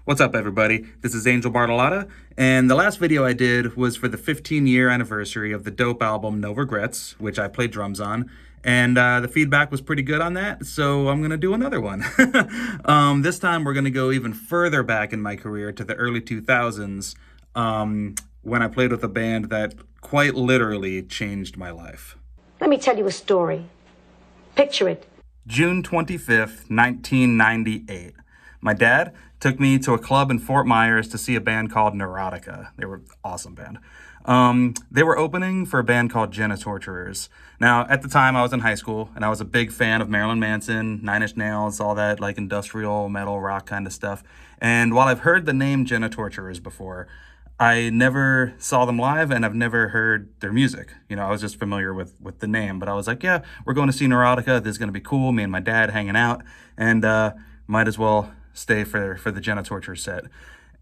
What's up, everybody? This is Angel Bartolotta, and the last video I did was for the 15-year anniversary of the dope album No Regrets, which I played drums on, and the feedback was pretty good on that, so I'm going to do another one. This time we're going to go even further back in my career to the early 2000s, when I played with a band that quite literally changed my life. Let me tell you a story. Picture it. June 25th, 1998. My dad took me to a club in Fort Myers to see a band called Neurotica. They were an awesome band. They were opening for a band called Genitorturers. Now, at the time, I was in high school, and I was a big fan of Marilyn Manson, Nine Inch Nails, all that like industrial metal rock kind of stuff. And while I've heard the name Genitorturers before, I never saw them live, and I've never heard their music. You know, I was just familiar with the name, but I was like, yeah, we're going to see Neurotica. This is going to be cool. Me and my dad hanging out, and might as well stay for the Genitorture set.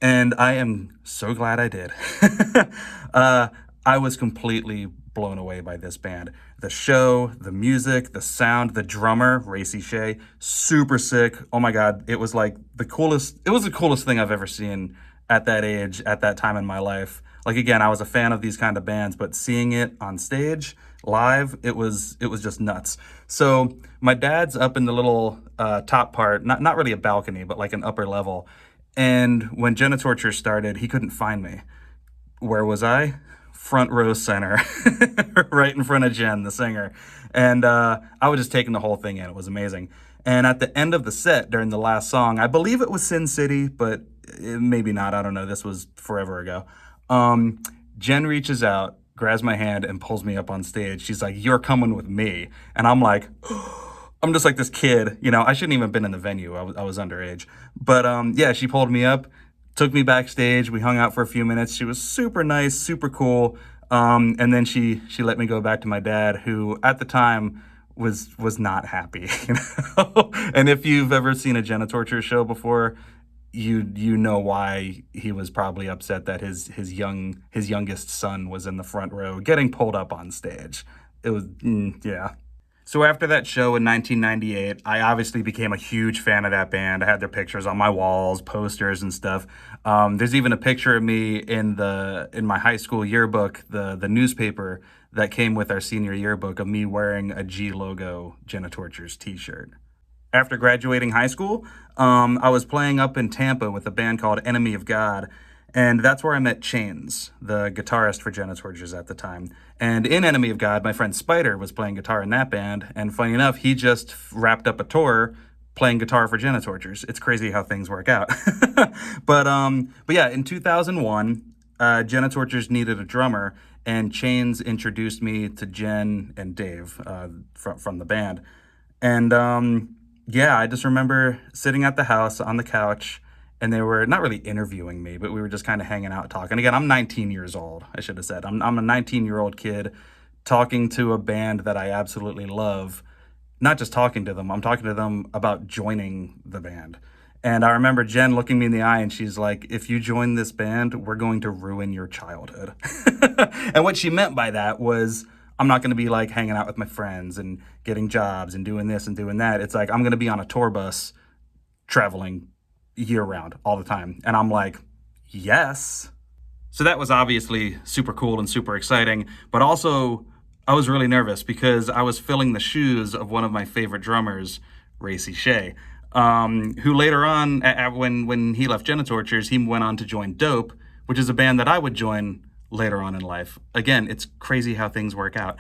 And I am so glad I did. I was completely blown away by this band. The show, the music, the sound, the drummer, Racy Shea, super sick. Oh my God, it was like the coolest thing I've ever seen at that age, at that time in my life. Like, again, I was a fan of these kind of bands, but seeing it on stage, live, it was just nuts. So my dad's up in the little top part, not really a balcony, but like an upper level. And when Genitorture started, he couldn't find me. Where was I? Front row center, right in front of Jen, the singer. And I was just taking the whole thing in. It was amazing. And at the end of the set, during the last song, I believe it was Sin City, but maybe not. I don't know. This was forever ago. Jen reaches out, grabs my hand, and pulls me up on stage. She's like, "You're coming with me." And I'm like, I'm just like this kid. You know, I shouldn't even have been in the venue. I was underage. But yeah, she pulled me up, took me backstage. We hung out for a few minutes. She was super nice, super cool. And then she let me go back to my dad, who at the time was not happy. You know? And if you've ever seen a Genitorture show before, you know why he was probably upset that his youngest son was in the front row getting pulled up on stage. It was yeah. So after that show in 1998, I obviously became a huge fan of that band. I had their pictures on my walls, posters and stuff. There's even a picture of me in my high school yearbook, the newspaper that came with our senior yearbook, of me wearing a G Logo Genitortures t-shirt. After graduating high school, I was playing up in Tampa with a band called Enemy of God, and that's where I met Chains, the guitarist for Genitortures at the time. And in Enemy of God, my friend Spider was playing guitar in that band, and funny enough, he just wrapped up a tour playing guitar for Genitortures. It's crazy how things work out. But yeah, in 2001, Genitortures needed a drummer, and Chains introduced me to Jen and Dave from the band. And yeah, I just remember sitting at the house on the couch, and they were not really interviewing me, but we were just kind of hanging out, talking. Again, I'm 19 years old, I should have said. I'm a 19-year-old kid talking to a band that I absolutely love. Not just talking to them, I'm talking to them about joining the band. And I remember Jen looking me in the eye, and she's like, "If you join this band, we're going to ruin your childhood." And what she meant by that was, I'm not going to be like hanging out with my friends and getting jobs and doing this and doing that. It's like, I'm going to be on a tour bus traveling year round all the time. And I'm like, yes. So that was obviously super cool and super exciting. But also, I was really nervous because I was filling the shoes of one of my favorite drummers, Racy Shea, who later on, when he left Genitortures, he went on to join Dope, which is a band that I would join later on in life. Again, it's crazy how things work out.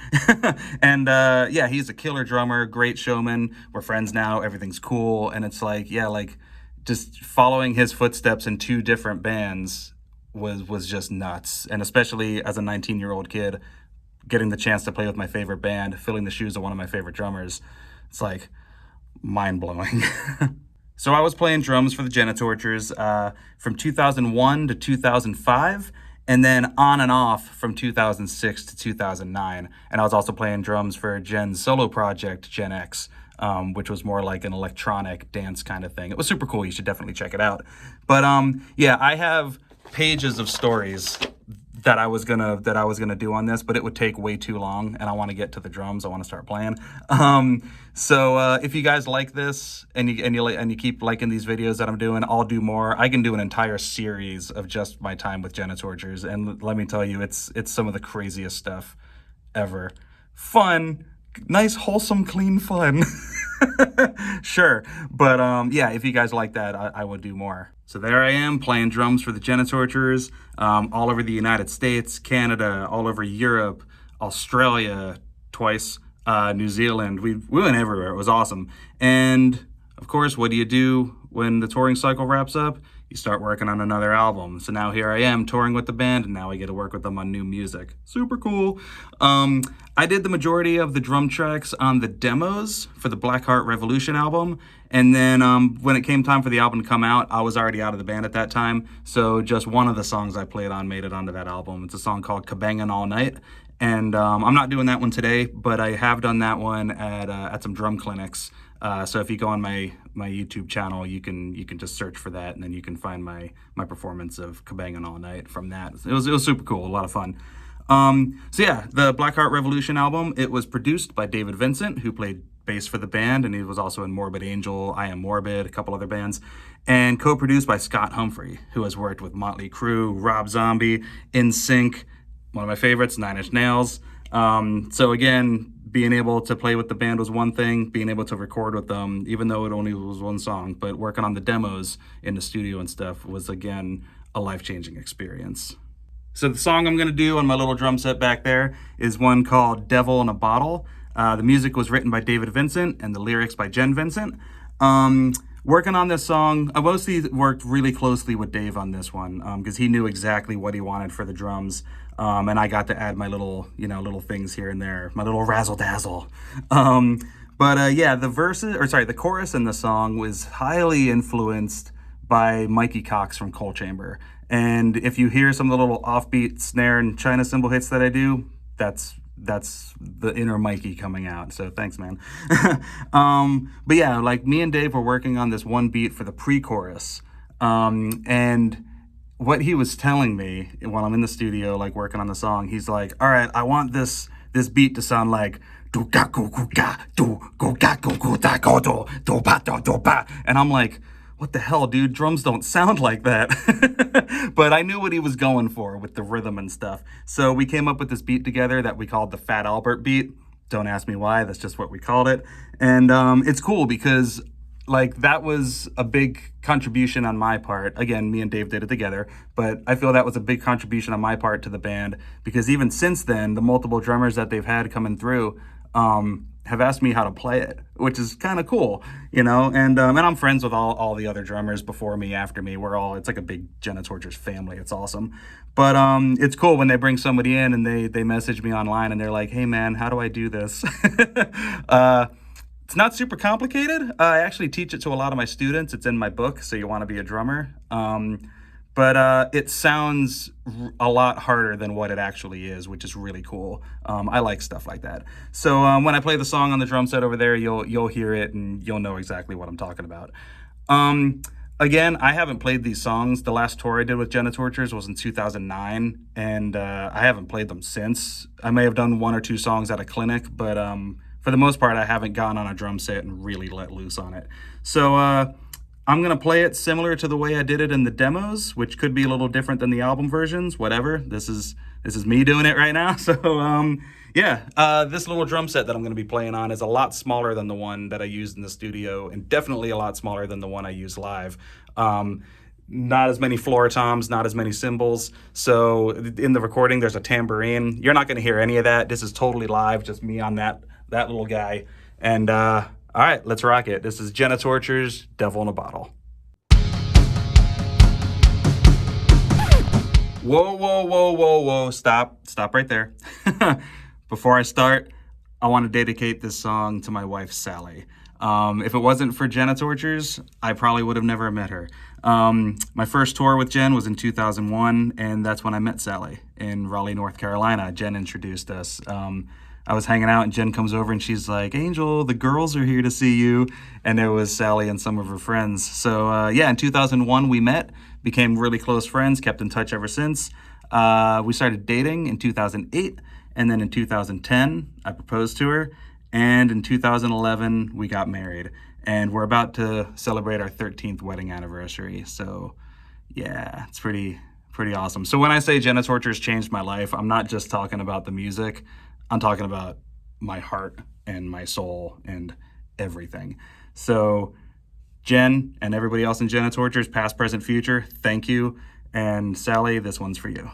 And yeah, he's a killer drummer, great showman. We're friends now. Everything's cool. And it's like, yeah, like just following his footsteps in two different bands was just nuts. And especially as a 19-year-old kid, getting the chance to play with my favorite band, filling the shoes of one of my favorite drummers, it's like mind-blowing. So I was playing drums for the Genitortures from 2001 to 2005. And then on and off from 2006 to 2009. And I was also playing drums for Jen's solo project, Gen X, which was more like an electronic dance kind of thing. It was super cool. You should definitely check it out. But yeah, I have pages of stories that I was gonna do on this, but it would take way too long, and I want to get to the drums. I want to start playing. So if you guys like this and you keep liking these videos that I'm doing, I'll do more. I can do an entire series of just my time with Genitorturers, and let me tell you, it's some of the craziest stuff ever. Fun, nice, wholesome, clean fun. Sure, but yeah, if you guys like that, I would do more. So there I am playing drums for the Genitorturers, all over the United States, Canada, all over Europe, Australia, twice, New Zealand. We went everywhere. It was awesome. And of course, what do you do when the touring cycle wraps up? You start working on another album. So now here I am touring with the band, and now I get to work with them on new music. Super cool. I did the majority of the drum tracks on the demos for the Blackheart Revolution album. And then when it came time for the album to come out, I was already out of the band at that time. So just one of the songs I played on made it onto that album. It's a song called Kabangin' All Night. And I'm not doing that one today, but I have done that one at some drum clinics. So if you go on my YouTube channel, you can just search for that, and then you can find my performance of Kabangin' All Night from that. It was super cool, a lot of fun. So yeah, the Blackheart Revolution album, it was produced by David Vincent, who played bass for the band, and he was also in Morbid Angel, I Am Morbid, a couple other bands, and co-produced by Scott Humphrey, who has worked with Motley Crue, Rob Zombie, NSYNC, one of my favorites, Nine Inch Nails. So again, being able to play with the band was one thing, being able to record with them, even though it only was one song, but working on the demos in the studio and stuff was, again, a life-changing experience. So the song I'm going to do on my little drum set back there is one called Devil in a Bottle. The music was written by David Vincent and the lyrics by Jen Vincent. Working on this song, I mostly worked really closely with Dave on this one because he knew exactly what he wanted for the drums. And I got to add my little things here and there, my little razzle dazzle. Yeah, the chorus in the song was highly influenced by Mikey Cox from Coal Chamber. And if you hear some of the little offbeat snare and China cymbal hits that I do, that's the inner Mikey coming out. So thanks, man. But yeah, like me and Dave were working on this one beat for the pre-chorus. And what he was telling me while I'm in the studio, like working on the song, he's like, all right, I want this beat to sound like and I'm like, what the hell, dude? Drums don't sound like that. But I knew what he was going for with the rhythm and stuff. So we came up with this beat together that we called the Fat Albert beat. Don't ask me why, that's just what we called it. And it's cool because like that was a big contribution on my part. Again, me and Dave did it together, but I feel that was a big contribution on my part to the band because even since then, the multiple drummers that they've had coming through have asked me how to play it, which is kind of cool, you know. And I'm friends with all the other drummers before me, after me. It's like a big Genitorturers family. It's awesome. But it's cool when they bring somebody in and they message me online and they're like, hey man, how do I do this? It's not super complicated. I actually teach it to a lot of my students. It's in my book, So You Want to Be a Drummer. But it sounds a lot harder than what it actually is, which is really cool. I like stuff like that. So when I play the song on the drum set over there, you'll hear it and you'll know exactly what I'm talking about. Again, I haven't played these songs. The last tour I did with Genitorturers was in 2009, and I haven't played them since. I may have done one or two songs at a clinic, but for the most part, I haven't gone on a drum set and really let loose on it. So I'm going to play it similar to the way I did it in the demos, which could be a little different than the album versions, whatever. This is me doing it right now. So this little drum set that I'm going to be playing on is a lot smaller than the one that I used in the studio, and definitely a lot smaller than the one I used live. Not as many floor toms, not as many cymbals. So in the recording, there's a tambourine. You're not going to hear any of that. This is totally live, just me on that little guy. And all right, let's rock it. This is Genitorturers, Devil in a Bottle. Whoa. Stop right there. Before I start, I want to dedicate this song to my wife, Sally. If it wasn't for Genitorturers, I probably would have never met her. My first tour with Jen was in 2001, and that's when I met Sally in Raleigh, North Carolina. Jen introduced us. I was hanging out and Jen comes over and she's like, Angel, the girls are here to see you. And there was Sally and some of her friends. So in 2001 we met, became really close friends, kept in touch ever since. We started dating in 2008, and then in 2010, I proposed to her, and in 2011, we got married, and we're about to celebrate our 13th wedding anniversary. So, yeah, it's pretty awesome. So when I say Genitorturers changed my life, I'm not just talking about the music. I'm talking about my heart and my soul and everything. So, Jen and everybody else in Genitorturers, past, present, future, thank you. And Sally, this one's for you.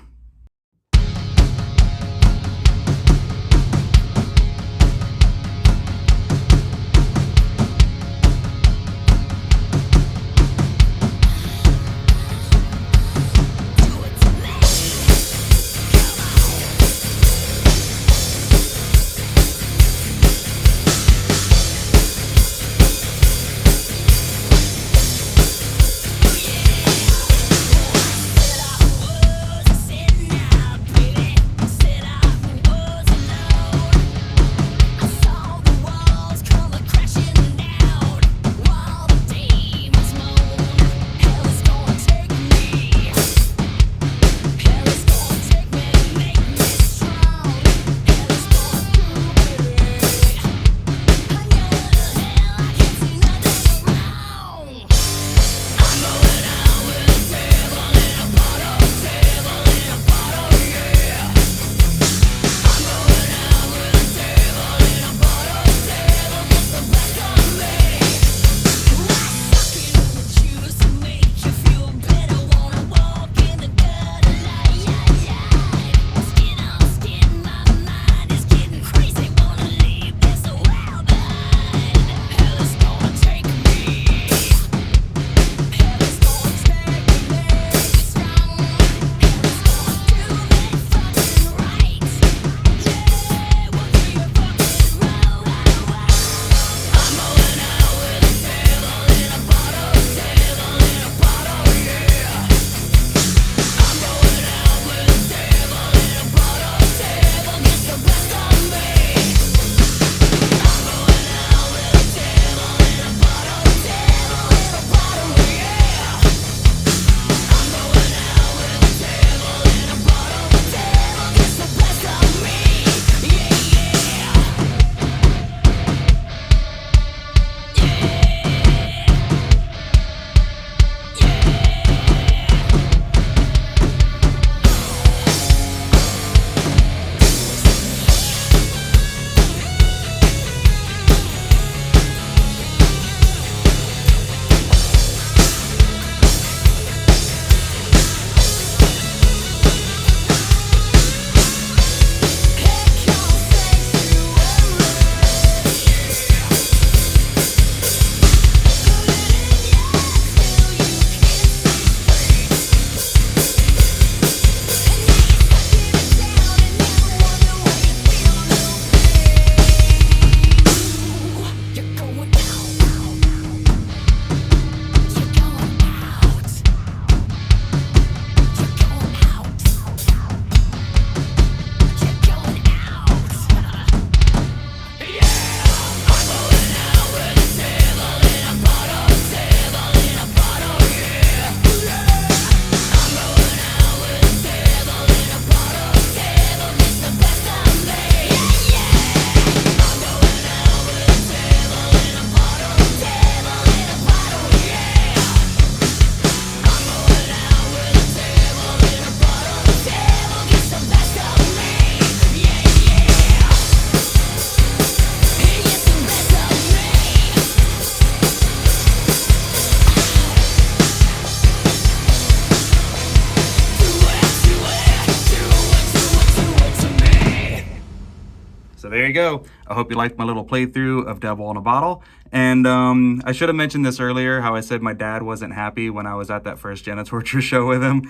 So there you go. I hope you liked my little playthrough of Devil in a Bottle. And I should have mentioned this earlier, how I said my dad wasn't happy when I was at that first Genitorture show with him.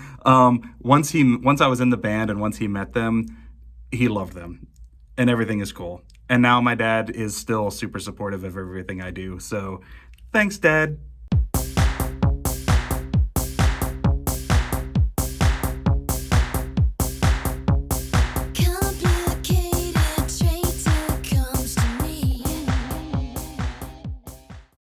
Once I was in the band and once he met them, he loved them. And everything is cool. And now my dad is still super supportive of everything I do. So thanks, Dad.